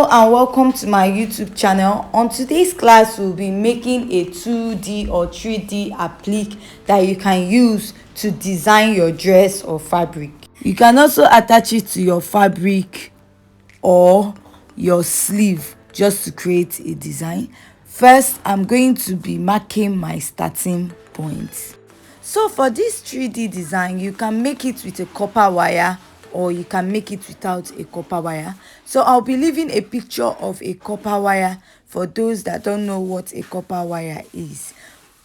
Hello and welcome to my YouTube channel. On today's class, we'll be making a 2D or 3D applique that you can use to design your dress or fabric. You can also attach it to your fabric or your sleeve just to create a design. First, I'm going to be marking my starting point. So for this 3D design, you can make it with a copper wire or you can make it without a copper wire. So I'll be leaving a picture of a copper wire for those that don't know what a copper wire is.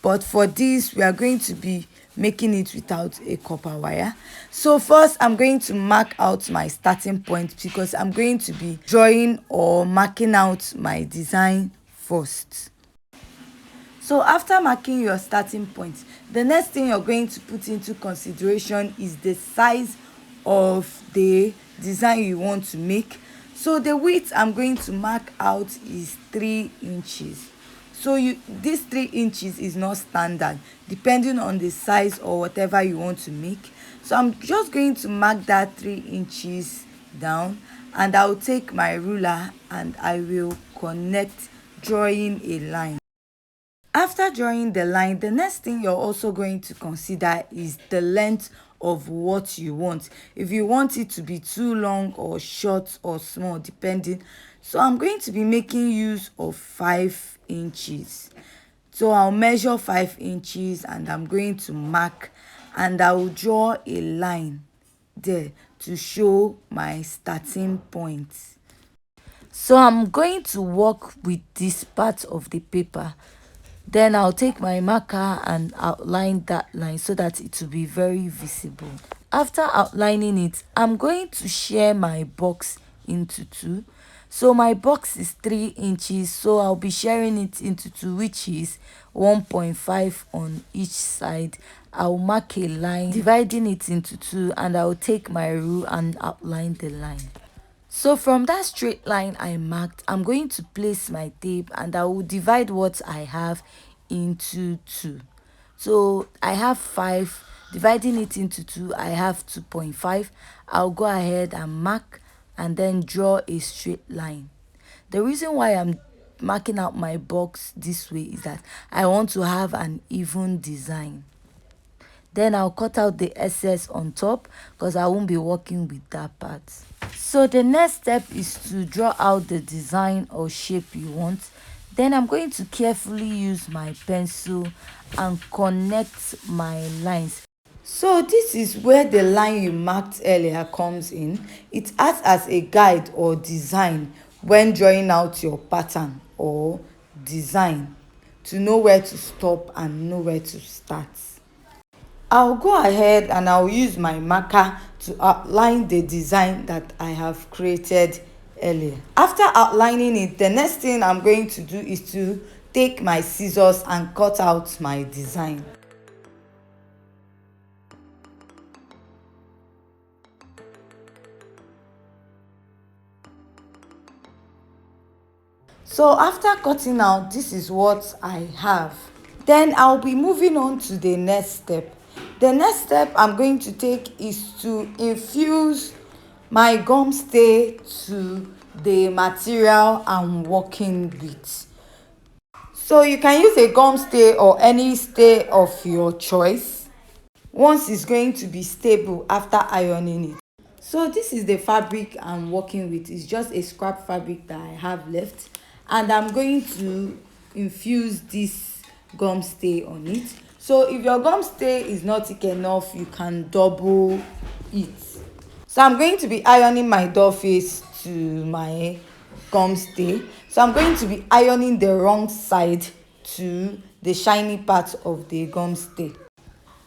But for this, we are going to be making it without a copper wire. So first, I'm going to mark out my starting point because I'm going to be drawing or marking out my design first. So after marking your starting point, the next thing you're going to put into consideration is the size of the design you want to make. So the width I'm going to mark out is 3 inches. So this 3 inches is not standard, depending on the size or whatever you want to make. So I'm just going to mark that 3 inches down, and I'll take my ruler and I will connect, drawing a line. After drawing the line, the next thing you're also going to consider is the length of what you want. If you want it to be too long or short or small, depending. So I'm going to be making use of 5 inches. So I'll measure 5 inches and I'm going to mark, and I will draw a line there to show my starting point. So I'm going to work with this part of the paper. Then I'll take my marker and outline that line so that it will be very visible. After outlining it, I'm going to share my box into 2. So my box is 3 inches, so I'll be sharing it into 2, which is 1.5 on each side. I'll mark a line dividing it into 2, and I'll take my rule and outline the line. So from that straight line I marked, I'm going to place my tape and I will divide what I have into 2. So I have 5, dividing it into 2, I have 2.5. I'll go ahead and mark and then draw a straight line. The reason why I'm marking out my box this way is that I want to have an even design. Then I'll cut out the excess on top because I won't be working with that part. So the next step is to draw out the design or shape you want. Then I'm going to carefully use my pencil and connect my lines. So this is where the line you marked earlier comes in. It acts as a guide or design when drawing out your pattern or design, to know where to stop and know where to start. I'll go ahead and I'll use my marker to outline the design that I have created earlier. After outlining it, the next thing I'm going to do is to take my scissors and cut out my design. So after cutting out, this is what I have. Then I'll be moving on to the next step. The next step I'm going to take is to infuse my gum stay to the material I'm working with. So you can use a gum stay or any stay of your choice once it's going to be stable after ironing it. So this is the fabric I'm working with. It's just a scrap fabric that I have left, and I'm going to infuse this gum stay on it. So if your gum stay is not thick enough, you can double it. So I'm going to be ironing my doll face to my gum stay. So I'm going to be ironing the wrong side to the shiny part of the gum stay.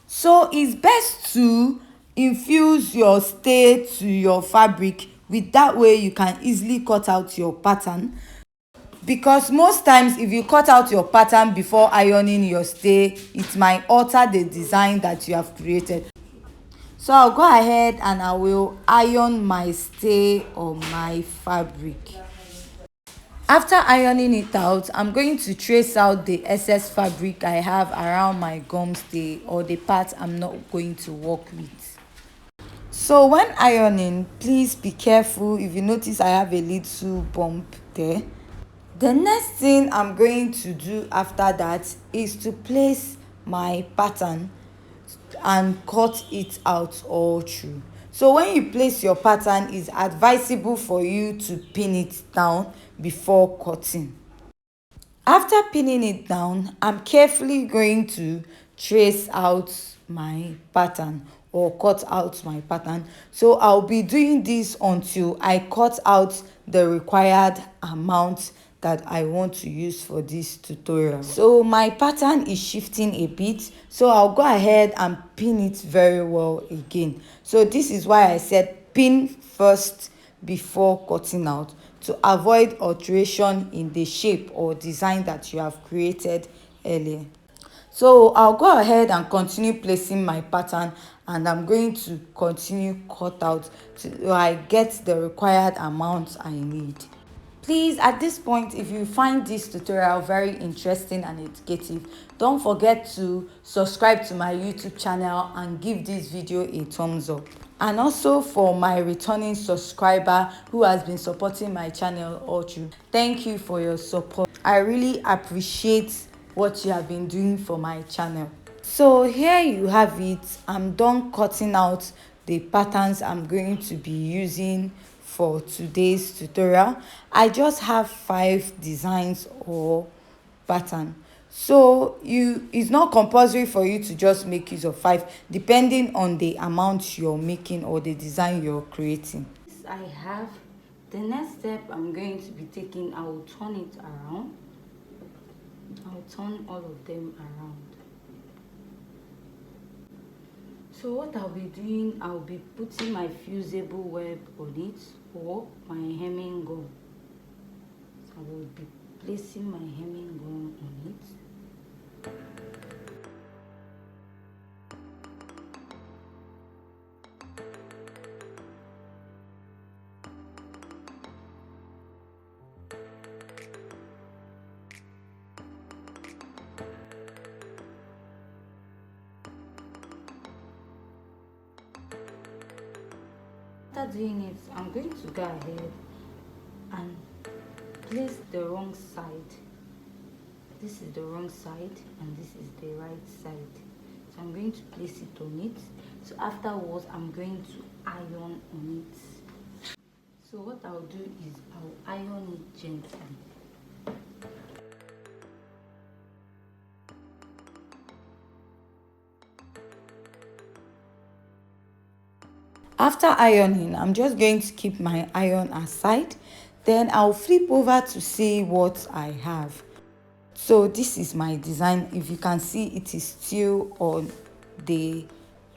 So it's best to infuse your stay to your fabric, with that way you can easily cut out your pattern. Because most times if you cut out your pattern before ironing your stay, it might alter the design that you have created. So I'll go ahead and I will iron my stay on my fabric. After ironing it out, I'm going to trace out the excess fabric I have around my gum stay or the part I'm not going to work with. So when ironing, please be careful. If you notice I have a little bump there. The next thing I'm going to do after that is to place my pattern and cut it out all through. So when you place your pattern, it's advisable for you to pin it down before cutting. After pinning it down, I'm carefully going to trace out my pattern or cut out my pattern. So I'll be doing this until I cut out the required amount that I want to use for this tutorial. So my pattern is shifting a bit, so I'll go ahead and pin it very well again. So this is why I said pin first before cutting out, to avoid alteration in the shape or design that you have created earlier. So I'll go ahead and continue placing my pattern, and I'm going to continue cut out till I get the required amount I need. Please, at this point, if you find this tutorial very interesting and educative, don't forget to subscribe to my YouTube channel and give this video a thumbs up. And also for my returning subscriber who has been supporting my channel all through, thank you for your support. I really appreciate what you have been doing for my channel. So here you have it. I'm done cutting out the patterns I'm going to be using for today's tutorial. I just have 5 designs or pattern. So it's not compulsory for you to just make use of 5, depending on the amount you're making or the design you're creating. I have the next step I'm going to be taking. I will turn it around. I'll turn all of them around. So what I'll be doing, I'll be putting my fusible web on it or my hemming gun. So I will be placing my hemming gun on it. After doing it, I'm going to go ahead and place the wrong side. This is the wrong side and this is the right side. So I'm going to place it on it. So afterwards, I'm going to iron on it. So what I'll do is I'll iron it gently. After ironing, I'm just going to keep my iron aside. Then I'll flip over to see what I have. So this is my design. If you can see, it is still on the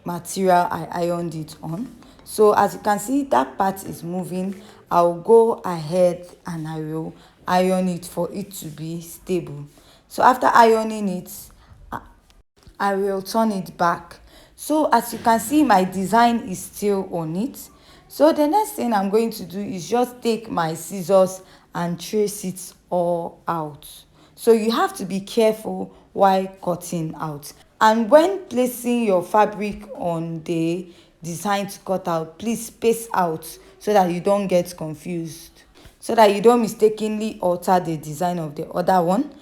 material I ironed it on. So as you can see, that part is moving. I'll go ahead and I will iron it for it to be stable. So after ironing it, I will turn it back. So as you can see, my design is still on it. So the next thing I'm going to do is just take my scissors and trace it all out. So you have to be careful while cutting out. And when placing your fabric on the design to cut out, please space out so that you don't get confused, so that you don't mistakenly alter the design of the other one.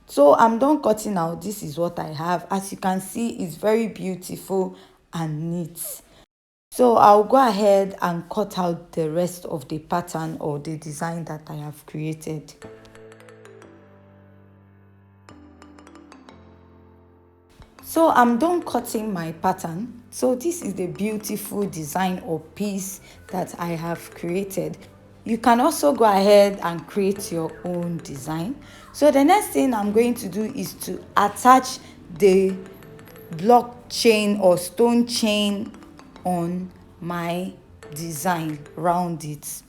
So I'm done cutting out. This is what I have. As you can see, it's very beautiful and neat. So I'll go ahead and cut out the rest of the pattern or the design that I have created. So I'm done cutting my pattern. So this is the beautiful design or piece that I have created. You can also go ahead and create your own design. So the next thing I'm going to do is to attach the block chain or stone chain on my design around it.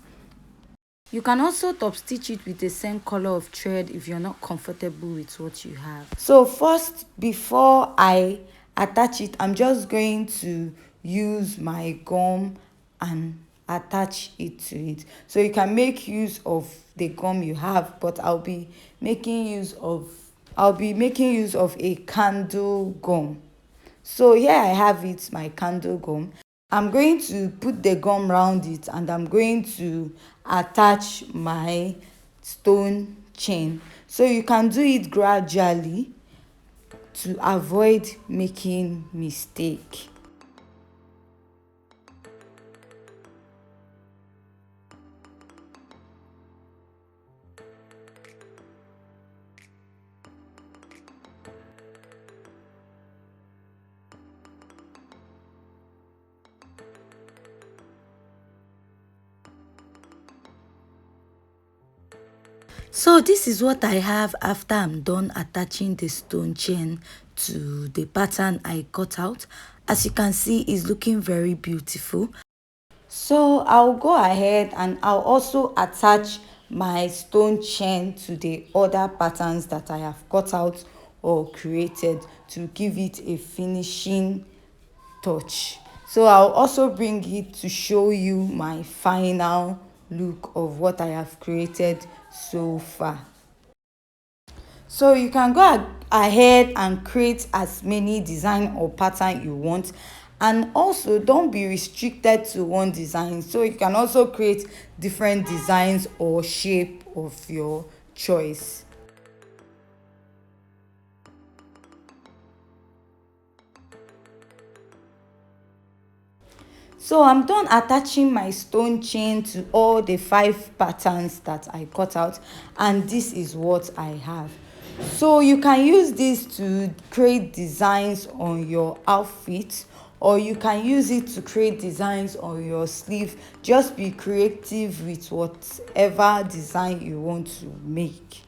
You can also top stitch it with the same color of thread if you're not comfortable with what you have. So first, before I attach it, I'm just going to use my gum and attach it to it. So you can make use of the gum you have, but I'll be making use of a candle gum. So here I have it, my candle gum. I'm going to put the gum round it, and I'm going to attach my stone chain. So you can do it gradually to avoid making mistake. So this is what I have after I'm done attaching the stone chain to the pattern I cut out. As you can see, it's looking very beautiful. So I'll go ahead and I'll also attach my stone chain to the other patterns that I have cut out or created to give it a finishing touch. So I'll also bring it to show you my final look of what I have created so far. So you can go ahead and create as many design or pattern you want, and also don't be restricted to one design. So you can also create different designs or shape of your choice. So I'm done attaching my stone chain to all the 5 patterns that I cut out, and this is what I have. So you can use this to create designs on your outfit, or you can use it to create designs on your sleeve. Just be creative with whatever design you want to make.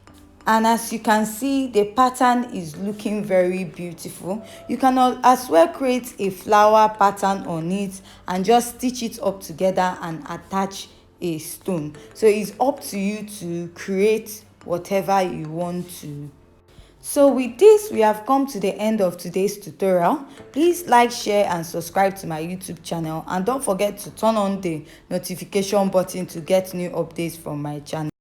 And as you can see, the pattern is looking very beautiful. You can as well create a flower pattern on it and just stitch it up together and attach a stone. So it's up to you to create whatever you want to. So with this, we have come to the end of today's tutorial. Please like, share and subscribe to my YouTube channel, and don't forget to turn on the notification button to get new updates from my channel.